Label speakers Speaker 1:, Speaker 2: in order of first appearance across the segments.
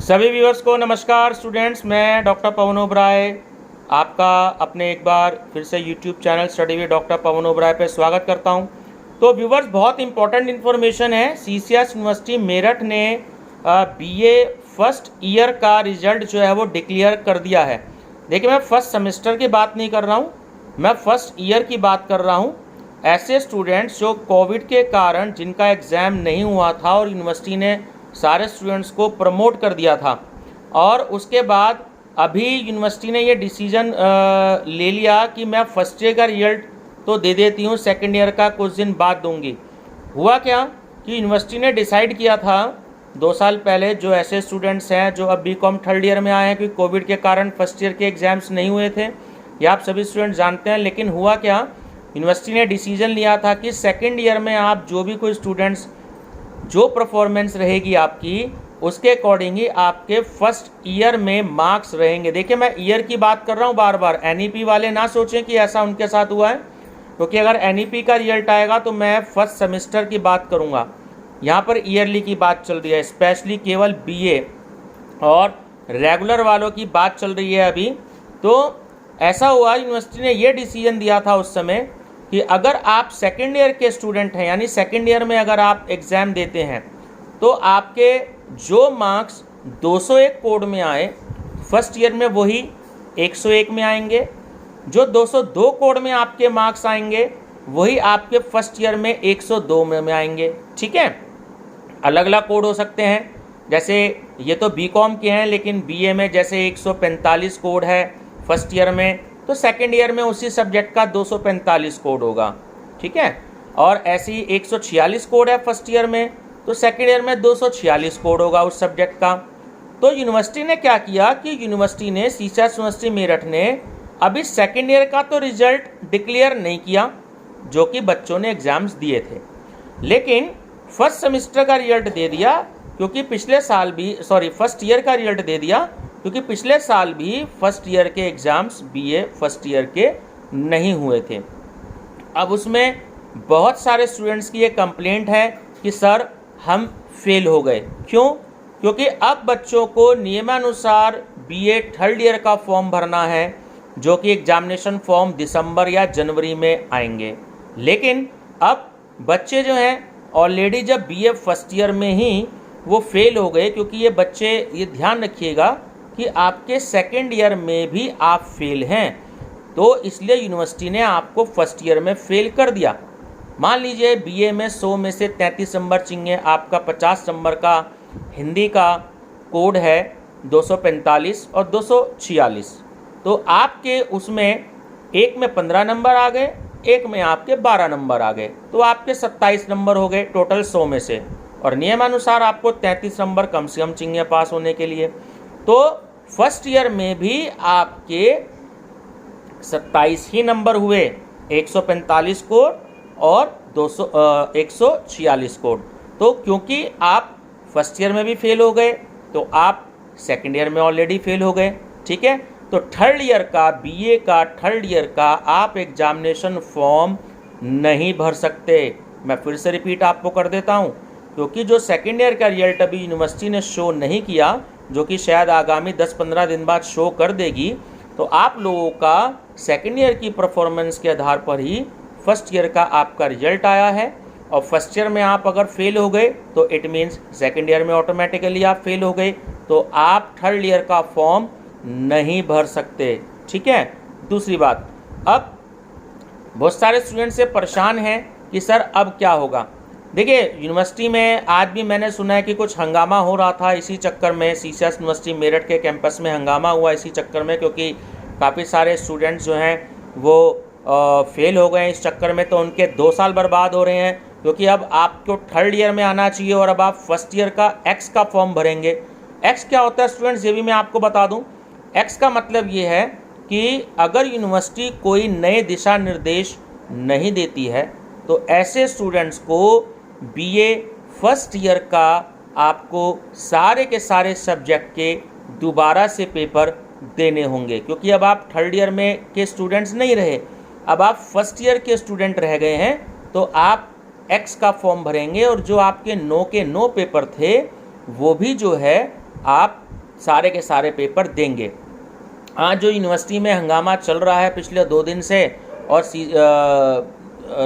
Speaker 1: सभी व्यूअर्स को नमस्कार स्टूडेंट्स, मैं डॉक्टर पवन ओबराय आपका अपने एक बार फिर से YouTube channel study with doctor Pawan Oberoi पे स्वागत करता हूं। तो व्यूअर्स, बहुत इंपॉर्टेंट इन्फॉर्मेशन है। सीसीएस यूनिवर्सिटी मेरठ ने बीए फर्स्ट ईयर का रिजल्ट जो है वो डिक्लेयर कर दिया है। देखिए, मैं फर्स्ट सेमेस्टर की बात नहीं कर रहा हूँ, मैं फर्स्ट ईयर की बात कर रहा हूँ। ऐसे स्टूडेंट्स जो कोविड के कारण जिनका एग्ज़ाम नहीं हुआ था और यूनिवर्सिटी ने सारे स्टूडेंट्स को प्रमोट कर दिया था, और उसके बाद अभी यूनिवर्सिटी ने ये डिसीजन ले लिया कि मैं फर्स्ट ईयर का रिजल्ट तो दे देती हूँ, सेकंड ईयर का कुछ दिन बाद दूंगी। हुआ क्या कि यूनिवर्सिटी ने डिसाइड किया था 2 साल पहले, जो ऐसे स्टूडेंट्स हैं जो अब बीकॉम थर्ड ईयर में आए हैं, क्योंकि कोविड के कारण फर्स्ट ईयर के एग्ज़ाम्स नहीं हुए थे, ये आप सभी स्टूडेंट जानते हैं। लेकिन हुआ क्या, यूनिवर्सिटी ने डिसीजन लिया था कि सेकेंड ईयर में आप जो भी कोई स्टूडेंट्स जो परफॉर्मेंस रहेगी आपकी, उसके अकॉर्डिंग ही आपके फर्स्ट ईयर में मार्क्स रहेंगे। देखिए, मैं ईयर की बात कर रहा हूँ बार बार, एनईपी वाले ना सोचें कि ऐसा उनके साथ हुआ है, क्योंकि अगर एनईपी का रिजल्ट आएगा तो मैं फर्स्ट सेमेस्टर की बात करूँगा। यहाँ पर ईयरली की बात चल रही है, स्पेशली केवल बीए और रेगुलर वालों की बात चल रही है अभी। तो ऐसा हुआ, यूनिवर्सिटी ने ये डिसीजन दिया था उस समय कि अगर आप सेकेंड ईयर के स्टूडेंट हैं, यानी सेकेंड ईयर में अगर आप एग्ज़ाम देते हैं, तो आपके जो मार्क्स 201 कोड में आए, फर्स्ट ईयर में वही 101 में आएंगे। जो 202 कोड में आपके मार्क्स आएंगे, वही आपके फर्स्ट ईयर में 102 में आएंगे। ठीक है, अलग अलग कोड हो सकते हैं, जैसे ये तो बीकॉम के हैं, लेकिन बीए में जैसे 145 कोड है फर्स्ट ईयर में, तो सेकेंड ईयर में उसी सब्जेक्ट का 245 कोड होगा। ठीक है, और ऐसी 146 कोड है फर्स्ट ईयर में, तो सेकेंड ईयर में 246 कोड होगा उस सब्जेक्ट का। तो यूनिवर्सिटी ने क्या किया कि यूनिवर्सिटी ने, सीसीएस यूनिवर्सिटी मेरठ ने अभी सेकेंड ईयर का तो रिजल्ट डिक्लेयर नहीं किया, जो कि बच्चों ने एग्जाम्स दिए थे, लेकिन फर्स्ट सेमेस्टर का रिजल्ट दे दिया, क्योंकि पिछले साल भी फर्स्ट ईयर का रिजल्ट दे दिया, क्योंकि पिछले साल भी फर्स्ट ईयर के एग्ज़ाम्स बीए फर्स्ट ईयर के नहीं हुए थे। अब उसमें बहुत सारे स्टूडेंट्स की ये कंप्लेंट है कि सर हम फेल हो गए। क्यों? क्योंकि अब बच्चों को नियमानुसार बीए थर्ड ईयर का फॉर्म भरना है, जो कि एग्जामिनेशन फॉर्म दिसंबर या जनवरी में आएंगे। लेकिन अब बच्चे जो हैं ऑलरेडी जब बीए फर्स्ट ईयर में ही वो फेल हो गए, क्योंकि ये बच्चे, ये ध्यान रखिएगा कि आपके सेकेंड ईयर में भी आप फेल हैं, तो इसलिए यूनिवर्सिटी ने आपको फर्स्ट ईयर में फेल कर दिया। मान लीजिए बीए में 100 में से 33 नंबर चाहिए, आपका 50 नंबर का हिंदी का कोड है 245 और 246, तो आपके उसमें एक में 15 नंबर आ गए, एक में आपके 12 नंबर आ गए, तो आपके 27 नंबर हो गए टोटल 100 में से, और नियमानुसार आपको 33 नंबर कम से कम चाहिए पास होने के लिए। तो फर्स्ट ईयर में भी आपके 27 ही नंबर हुए, 145 कोड और 146 कोड। तो क्योंकि आप फर्स्ट ईयर में भी फेल हो गए, तो आप सेकेंड ईयर में ऑलरेडी फेल हो गए। ठीक है, तो थर्ड ईयर का, बीए का थर्ड ईयर का आप एग्जामिनेशन फॉर्म नहीं भर सकते। मैं फिर से रिपीट आपको कर देता हूँ, क्योंकि जो सेकेंड ईयर का रिजल्ट अभी यूनिवर्सिटी ने शो नहीं किया, जो कि शायद आगामी 10-15 दिन बाद शो कर देगी, तो आप लोगों का सेकेंड ईयर की परफॉर्मेंस के आधार पर ही फर्स्ट ईयर का आपका रिजल्ट आया है। और फर्स्ट ईयर में आप अगर फेल हो गए, तो इट मीन्स सेकेंड ईयर में ऑटोमेटिकली आप फेल हो गए, तो आप थर्ड ईयर का फॉर्म नहीं भर सकते। ठीक है, दूसरी बात, अब बहुत सारे स्टूडेंट से परेशान हैं कि सर अब क्या होगा। देखिए, यूनिवर्सिटी में आज भी मैंने सुना है कि कुछ हंगामा हो रहा था, इसी चक्कर में सीसीएस यूनिवर्सिटी मेरठ के कैंपस में हंगामा हुआ इसी चक्कर में, क्योंकि काफ़ी सारे स्टूडेंट्स जो हैं वो फेल हो गए इस चक्कर में, तो उनके 2 साल बर्बाद हो रहे हैं, क्योंकि अब आपको थर्ड ईयर में आना चाहिए और अब आप फर्स्ट ईयर का एक्स का फॉर्म भरेंगे। एक्स क्या होता है स्टूडेंट्स, ये भी मैं आपको बता दूँ। एक्स का मतलब ये है कि अगर यूनिवर्सिटी कोई नए दिशा निर्देश नहीं देती है, तो ऐसे स्टूडेंट्स को बीए फर्स्ट ईयर का आपको सारे के सारे सब्जेक्ट के दोबारा से पेपर देने होंगे, क्योंकि अब आप थर्ड ईयर में के स्टूडेंट्स नहीं रहे, अब आप फर्स्ट ईयर के स्टूडेंट रह गए हैं, तो आप एक्स का फॉर्म भरेंगे, और जो आपके 9 के 9 पेपर थे वो भी जो है आप सारे के सारे पेपर देंगे। आज जो यूनिवर्सिटी में हंगामा चल रहा है पिछले 2 दिन से, और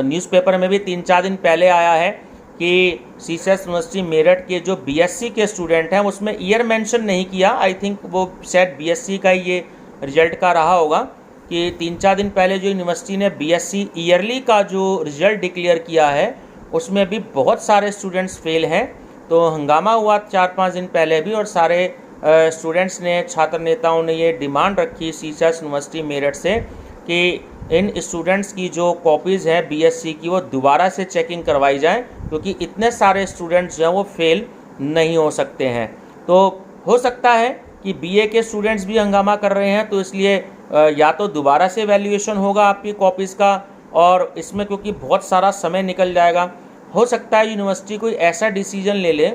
Speaker 1: न्यूज़पेपर में भी 3-4 दिन पहले आया है कि सीसीएस यूनिवर्सिटी मेरठ के जो बीएससी के स्टूडेंट हैं उसमें ईयर मेंशन नहीं किया, आई थिंक वो शायद बीएससी का ये रिजल्ट का रहा होगा कि 3-4 दिन पहले जो यूनिवर्सिटी ने बीएससी ईयरली का जो रिजल्ट डिक्लेयर किया है उसमें भी बहुत सारे स्टूडेंट्स फेल हैं। तो हंगामा हुआ 4-5 दिन पहले भी, और सारे स्टूडेंट्स ने, छात्र नेताओं ने ये डिमांड रखी सीसीएस यूनिवर्सिटी मेरठ से कि इन स्टूडेंट्स की जो कॉपीज़ हैं बीएससी की वो दोबारा से चेकिंग करवाई जाए, क्योंकि इतने सारे स्टूडेंट्स जो हैं वो फेल नहीं हो सकते हैं। तो हो सकता है कि बीए के स्टूडेंट्स भी हंगामा कर रहे हैं, तो इसलिए या तो दोबारा से वैल्यूएशन होगा आपकी कॉपीज़ का, और इसमें क्योंकि बहुत सारा समय निकल जाएगा, हो सकता है यूनिवर्सिटी कोई ऐसा डिसीजन ले ले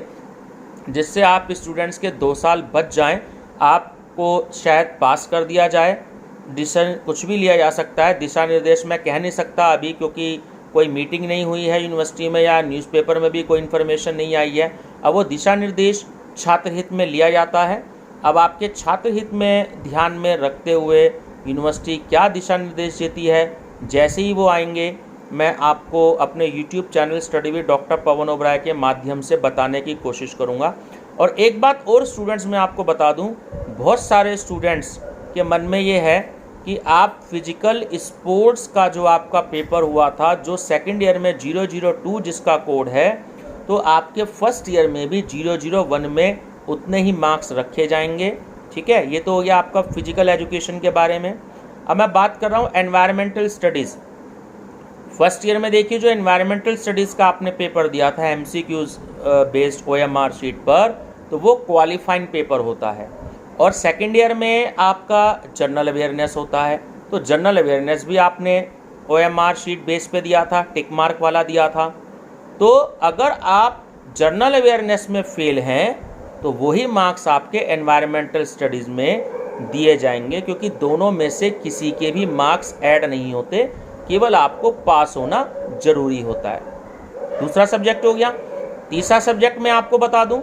Speaker 1: जिससे आप स्टूडेंट्स के 2 साल बच जाएं, आपको शायद पास कर दिया जाए। डिसीजन कुछ भी लिया जा सकता है, दिशा निर्देश मैं कह नहीं सकता अभी, क्योंकि कोई मीटिंग नहीं हुई है यूनिवर्सिटी में या न्यूज़पेपर में भी कोई इन्फॉर्मेशन नहीं आई है। अब वो दिशा निर्देश छात्र हित में लिया जाता है। अब आपके छात्र हित में ध्यान में रखते हुए यूनिवर्सिटी क्या दिशा निर्देश देती है, जैसे ही वो आएंगे मैं आपको अपने YouTube channel study with doctor Pawan Oberoi के माध्यम से बताने की कोशिश करूँगा। और एक बात और स्टूडेंट्स मैं आपको बता दूँ, बहुत सारे स्टूडेंट्स के मन में ये है कि आप फिजिकल स्पोर्ट्स का जो आपका पेपर हुआ था, जो सेकंड ईयर में 002 जिसका कोड है, तो आपके फर्स्ट ईयर में भी 001 में उतने ही मार्क्स रखे जाएंगे। ठीक है, ये तो हो गया आपका फिजिकल एजुकेशन के बारे में। अब मैं बात कर रहा हूँ एनवायरमेंटल स्टडीज़। फर्स्ट ईयर में देखिए जो एनवायरमेंटल स्टडीज़ का आपने पेपर दिया था एमसीक्यूज बेस्ड ओएमआर शीट पर, तो वो क्वालिफाइंग पेपर होता है। और सेकेंड ईयर में आपका जनरल अवेयरनेस होता है, तो जनरल अवेयरनेस भी आपने ओएमआर शीट बेस पे दिया था, टिक मार्क वाला दिया था। तो अगर आप जनरल अवेयरनेस में फेल हैं तो वही मार्क्स आपके एनवायरमेंटल स्टडीज़ में दिए जाएंगे, क्योंकि दोनों में से किसी के भी मार्क्स ऐड नहीं होते, केवल आपको पास होना जरूरी होता है। दूसरा सब्जेक्ट हो गया। तीसरा सब्जेक्ट मैं आपको बता दूं,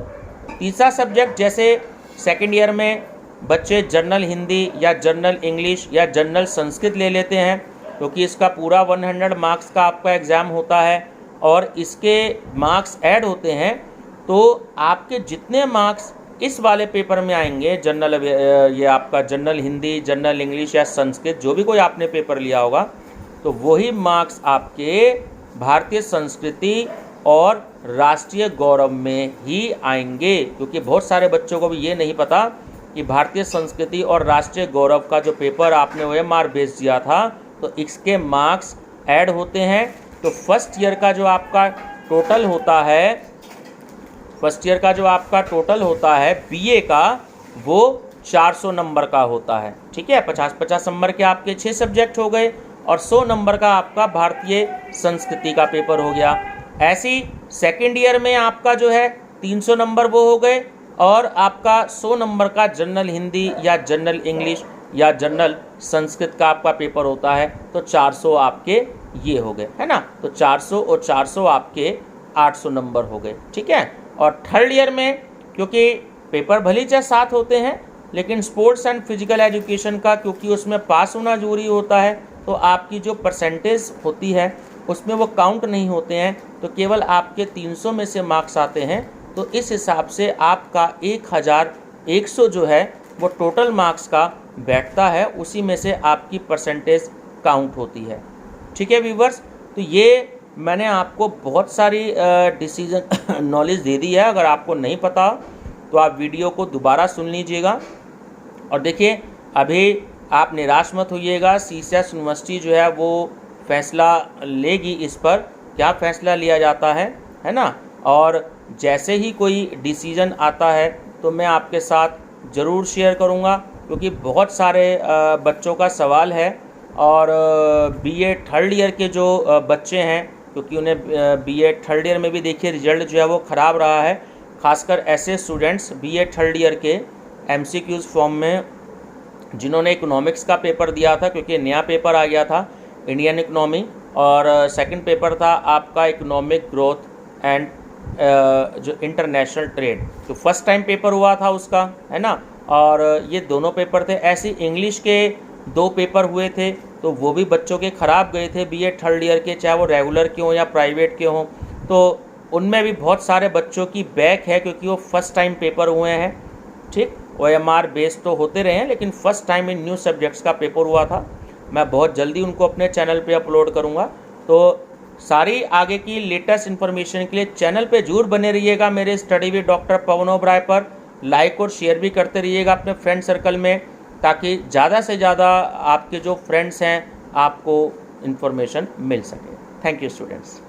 Speaker 1: तीसरा सब्जेक्ट जैसे सेकंड ईयर में बच्चे जनरल हिंदी या जनरल इंग्लिश या जनरल संस्कृत ले लेते हैं, क्योंकि इसका पूरा 100 मार्क्स का आपका एग्ज़ाम होता है और इसके मार्क्स ऐड होते हैं। तो आपके जितने मार्क्स इस वाले पेपर में आएंगे, जनरल ये आपका जनरल हिंदी, जनरल इंग्लिश या संस्कृत, जो भी कोई आपने पेपर लिया होगा, तो वही मार्क्स आपके भारतीय संस्कृति और राष्ट्रीय गौरव में ही आएंगे। क्योंकि बहुत सारे बच्चों को भी ये नहीं पता कि भारतीय संस्कृति और राष्ट्रीय गौरव का जो पेपर आपने ओएमआर बेस दिया था, तो इसके मार्क्स ऐड होते हैं। तो फर्स्ट ईयर का जो आपका टोटल होता है, फर्स्ट ईयर का जो आपका टोटल होता है बीए का, वो 400 नंबर का होता है। ठीक है, 50-50 नंबर के आपके 6 सब्जेक्ट हो गए और 100 नंबर का आपका भारतीय संस्कृति का पेपर हो गया। ऐसी सेकेंड ईयर में आपका जो है 300 नंबर वो हो गए, और आपका 100 नंबर का जनरल हिंदी या जनरल इंग्लिश या जनरल संस्कृत का आपका पेपर होता है, तो 400 आपके ये हो गए, है ना। तो 400 और 400 आपके 800 नंबर हो गए। ठीक है। और थर्ड ईयर में क्योंकि पेपर भले चाहे 7 होते हैं, लेकिन स्पोर्ट्स एंड फिजिकल एजुकेशन का क्योंकि उसमें पास होना जरूरी होता है, तो आपकी जो परसेंटेज होती है उसमें वो काउंट नहीं होते हैं, तो केवल आपके 300 में से मार्क्स आते हैं। तो इस हिसाब से आपका 1100 जो है वो टोटल मार्क्स का बैठता है, उसी में से आपकी परसेंटेज काउंट होती है। ठीक है व्यूवर्स, तो ये मैंने आपको बहुत सारी डिसीजन नॉलेज दे दी है। अगर आपको नहीं पता तो आप वीडियो को दोबारा सुन लीजिएगा। और देखिए, अभी आप निराश मत होइएगा, सीसीएस यूनिवर्सिटी जो है वो फैसला लेगी इस पर, क्या फ़ैसला लिया जाता है ना। और जैसे ही कोई डिसीजन आता है तो मैं आपके साथ ज़रूर शेयर करूँगा, क्योंकि बहुत सारे बच्चों का सवाल है। और बीए थर्ड ईयर के जो बच्चे हैं, क्योंकि उन्हें बीए थर्ड ईयर में भी देखिए रिजल्ट जो है वो ख़राब रहा है, खासकर ऐसे स्टूडेंट्स बीए थर्ड ईयर के एमसीक्यूज़ फॉर्म में जिन्होंने इकोनॉमिक्स का पेपर दिया था, क्योंकि नया पेपर आ गया था इंडियन इकोनॉमी, और सेकंड पेपर था आपका इकोनॉमिक ग्रोथ एंड जो इंटरनेशनल ट्रेड, तो फर्स्ट टाइम पेपर हुआ था उसका, है ना। और ये दोनों पेपर थे। ऐसे इंग्लिश के 2 पेपर हुए थे, तो वो भी बच्चों के ख़राब गए थे, बीए थर्ड ईयर के, चाहे वो रेगुलर के हों या प्राइवेट के हों। तो उनमें भी बहुत सारे बच्चों की बैक है, क्योंकि वो फर्स्ट टाइम पेपर हुए हैं। ठीक, OMR बेस तो होते रहे हैं, लेकिन first time in new subjects का पेपर हुआ था। मैं बहुत जल्दी उनको अपने चैनल पे अपलोड करूँगा। तो सारी आगे की लेटेस्ट इन्फॉर्मेशन के लिए चैनल पे जरूर बने रहिएगा मेरे study with doctor Pawan Oberoi पर। लाइक और शेयर भी करते रहिएगा अपने फ्रेंड सर्कल में, ताकि ज़्यादा से ज़्यादा आपके जो फ्रेंड्स हैं आपको इन्फॉर्मेशन मिल सके। Thank you students.